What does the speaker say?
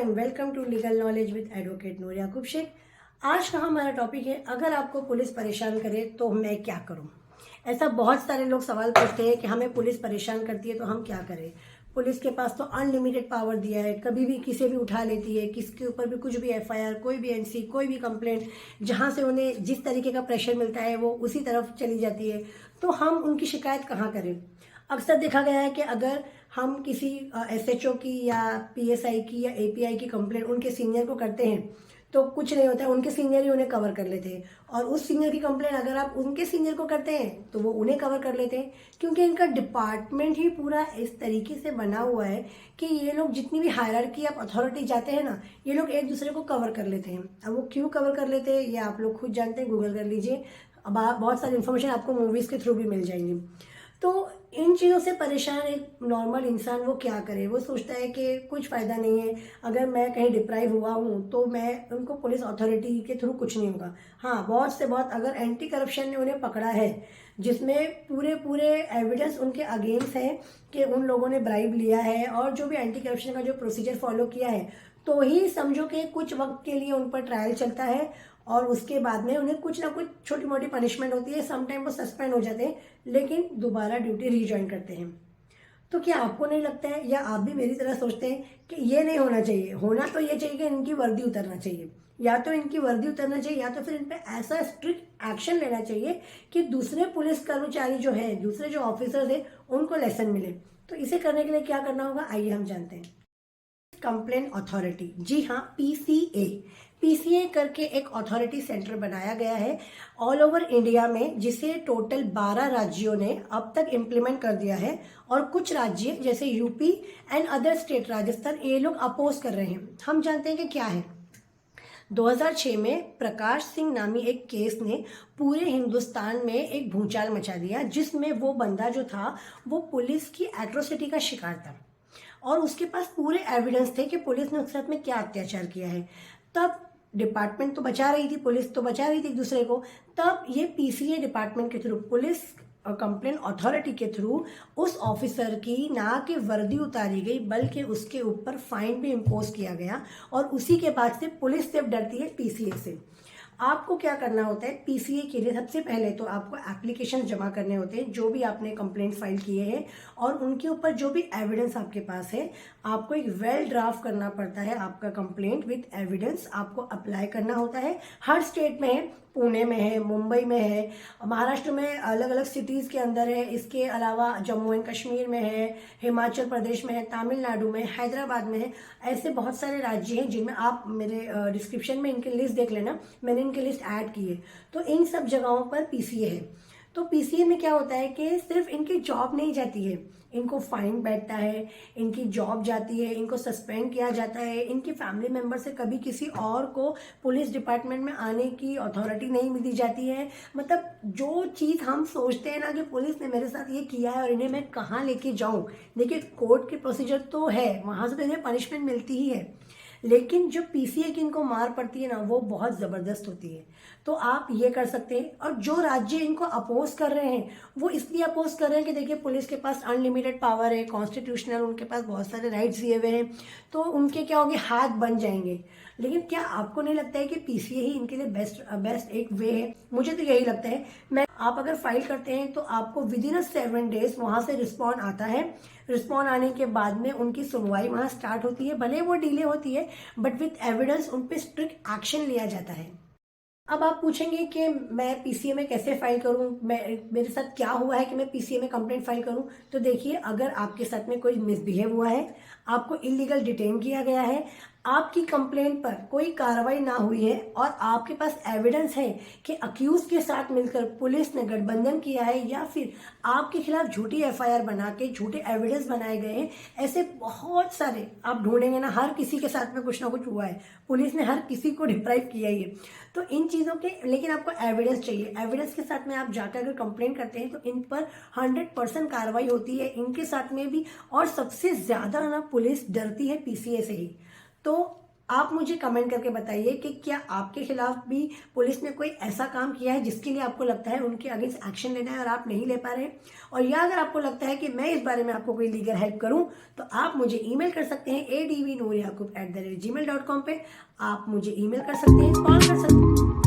And welcome to legal knowledge with advocate Noor Yaqoob Shaikh. आज का हमारा टॉपिक है, अगर आपको पुलिस परेशान करे तो मैं क्या करूं। ऐसा बहुत सारे लोग सवाल पूछते हैं कि हमें पुलिस परेशान करती है तो हम क्या करें। पुलिस के पास तो अनलिमिटेड पावर दिया है, कभी भी किसी भी उठा लेती है, किसके ऊपर भी कुछ भी एफआईआर, कोई भी एनसी, कोई भी कंप्लेंट, जहां से उन्हें जिस तरीके का प्रेशर मिलता है वो उसी तरफ चली जाती है। तो हम उनकी शिकायत कहाँ करें। अक्सर देखा गया है कि अगर हम किसी एसएचओ की या पीएसआई की या एपीआई की कंप्लेंट उनके सीनियर को करते हैं तो कुछ नहीं होता है, उनके सीनियर ही उन्हें कवर कर लेते हैं। और उस सीनियर की कंप्लेंट अगर आप उनके सीनियर को करते हैं तो वो उन्हें कवर कर लेते हैं, क्योंकि इनका डिपार्टमेंट ही पूरा इस तरीके से बना हुआ है कि ये लोग जितनी भी हायरार्की ऑफ अथॉरिटी जाते हैं ना, ये लोग एक दूसरे को कवर कर लेते हैं। अब वो क्यों कवर कर लेते हैं ये आप लोग खुद जानते हैं, गूगल कर लीजिए। अब आप बहुत सारी इन्फॉर्मेशन आपको मूवीज़ के थ्रू भी मिल जाएंगी। तो इन चीज़ों से परेशान एक नॉर्मल इंसान वो क्या करे। वो सोचता है कि कुछ फ़ायदा नहीं है, अगर मैं कहीं डिप्राइव हुआ हूँ तो मैं उनको पुलिस अथॉरिटी के थ्रू कुछ नहीं होगा। हाँ, बहुत से बहुत अगर एंटी करप्शन ने उन्हें पकड़ा है, जिसमें पूरे पूरे एविडेंस उनके अगेंस्ट है कि उन लोगों ने ब्राइब लिया है और जो भी एंटी करप्शन का जो प्रोसीजर फॉलो किया है, तो ही समझो कि कुछ वक्त के लिए उन पर ट्रायल चलता है और उसके बाद में उन्हें कुछ ना कुछ छोटी मोटी पनिशमेंट होती है। समटाइम वो सस्पेंड हो जाते हैं लेकिन दोबारा ड्यूटी रीज्वाइन करते हैं। तो क्या आपको नहीं लगता है या आप भी मेरी तरह सोचते हैं कि ये नहीं होना चाहिए। होना तो ये चाहिए कि इनकी वर्दी उतरना चाहिए, या तो इनकी वर्दी उतरना चाहिए या तो फिर इन पर ऐसा स्ट्रिक्ट एक्शन लेना चाहिए कि दूसरे पुलिस कर्मचारी जो है, दूसरे जो ऑफिसर्स है, उनको लेसन मिले। तो इसे करने के लिए क्या करना होगा, आइए हम जानते हैं। कंप्लेंट अथॉरिटी, जी हाँ, पीसीए करके एक अथॉरिटी सेंटर बनाया गया है ऑल ओवर इंडिया में, जिसे टोटल 12 राज्यों ने अब तक इम्प्लीमेंट कर दिया है। और कुछ राज्य जैसे UP and other state, Rajasthan, ये लोग अपोज कर रहे हैं। हम जानते हैं कि क्या है। 2006 में प्रकाश सिंह नामी एक केस ने पूरे हिंदुस्तान में एक भूचाल मचा दिया, जिसमें वो बंदा जो था वो पुलिस की एट्रोसिटी का शिकार था और उसके पास पूरे एविडेंस थे कि पुलिस ने उसके साथ में क्या अत्याचार किया है। तब डिपार्टमेंट तो बचा रही थी, पुलिस तो बचा रही थी एक दूसरे को। तब ये पीसीए डिपार्टमेंट के थ्रू, पुलिस कंप्लेंट अथॉरिटी के थ्रू, उस ऑफिसर की ना कि वर्दी उतारी गई बल्कि उसके ऊपर फाइन भी इम्पोज किया गया। और उसी के बाद से पुलिस सिर्फ डरती है पीसीए से। आपको क्या करना होता है पीसीए के लिए, सबसे पहले तो आपको एप्लीकेशन जमा करने होते हैं, जो भी आपने कंप्लेंट फाइल किए हैं और उनके ऊपर जो भी एविडेंस आपके पास है। आपको एक वेल ड्राफ्ट करना पड़ता है, आपका कंप्लेंट विद एविडेंस आपको अप्लाई करना होता है। हर स्टेट में है, पुणे में है, मुंबई में है, महाराष्ट्र में अलग अलग सिटीज़ के अंदर है। इसके अलावा जम्मू एंड कश्मीर में है, हिमाचल प्रदेश में है, तमिलनाडु में, हैदराबाद में है। ऐसे बहुत सारे राज्य हैं जिनमें आप मेरे डिस्क्रिप्शन में इनकी लिस्ट देख लेना, मैंने इनकी लिस्ट ऐड की है। तो इन सब जगहों पर पीसीए है। तो पीसीए में क्या होता है कि सिर्फ इनकी जॉब नहीं जाती है, इनको फाइन बैठता है, इनकी जॉब जाती है, इनको सस्पेंड किया जाता है, इनकी फैमिली मेंबर से कभी किसी और को पुलिस डिपार्टमेंट में आने की अथॉरिटी नहीं मिली जाती है। मतलब जो चीज़ हम सोचते हैं ना कि पुलिस ने मेरे साथ ये किया है और इन्हें मैं कहाँ लेके जाऊँ, देखिए कोर्ट के प्रोसीजर तो है, वहाँ से तो इन्हें पनिशमेंट मिलती ही है, लेकिन जो पीसीए की इनको मार पड़ती है ना, वो बहुत ज़बरदस्त होती है। तो आप ये कर सकते हैं। और जो राज्य इनको अपोज कर रहे हैं वो इसलिए अपोज कर रहे हैं कि देखिए पुलिस के पास अनलिमिटेड पावर है, कॉन्स्टिट्यूशनल उनके पास बहुत सारे राइट्स दिए हुए हैं, तो उनके क्या होंगे, हाथ बन जाएंगे। लेकिन क्या आपको नहीं लगता है कि पीसीए ही इनके लिए बेस्ट एक वे है? मुझे तो यही लगता है। आप अगर फाइल करते हैं तो आपको विद इन 7 डेज वहां से रिस्पॉन्ड आता है। रिस्पॉन्ड आने के बाद में उनकी सुनवाई वहां स्टार्ट होती है, भले वो डिले होती है बट विथ एविडेंस उन पर स्ट्रिक्ट एक्शन लिया जाता है। अब आप पूछेंगे कि मैं पीसीए में कैसे फाइल करूं, मेरे साथ क्या हुआ है कि मैं पीसीए में कंप्लेंट फाइल करूं। तो देखिए, अगर आपके साथ में कोई मिसबिहेव हुआ है, आपको इलीगल डिटेन किया गया है, आपकी कंप्लेंट पर कोई कार्रवाई ना हुई है और आपके पास एविडेंस है कि अक्यूज के साथ मिलकर पुलिस ने गठबंधन किया है या फिर आपके खिलाफ झूठी एफआईआर बना के झूठे एविडेंस बनाए गए हैं, ऐसे बहुत सारे आप ढूंढेंगे ना, हर किसी के साथ में कुछ ना कुछ हुआ है, पुलिस ने हर किसी को डिप्राइव किया ही है। तो इन चीज़ों के, लेकिन आपको एविडेंस चाहिए। एविडेंस के साथ में आप जाकर अगर कंप्लेंट करते हैं तो इन पर 100% कार्रवाई होती है, इनके साथ में भी। और सबसे ज़्यादा ना पुलिस डरती है पीसीए से ही। तो आप मुझे कमेंट करके बताइए कि क्या आपके खिलाफ भी पुलिस ने कोई ऐसा काम किया है जिसके लिए आपको लगता है उनके अगेंस्ट एक्शन लेना है और आप नहीं ले पा रहे हैं। और या अगर आपको लगता है कि मैं इस बारे में आपको कोई लीगल हेल्प करूं तो आप मुझे ईमेल कर सकते हैं advnooryaaqub@gmail.com पे। आप मुझे ईमेल कर सकते हैं, कॉल कर सकते हैं।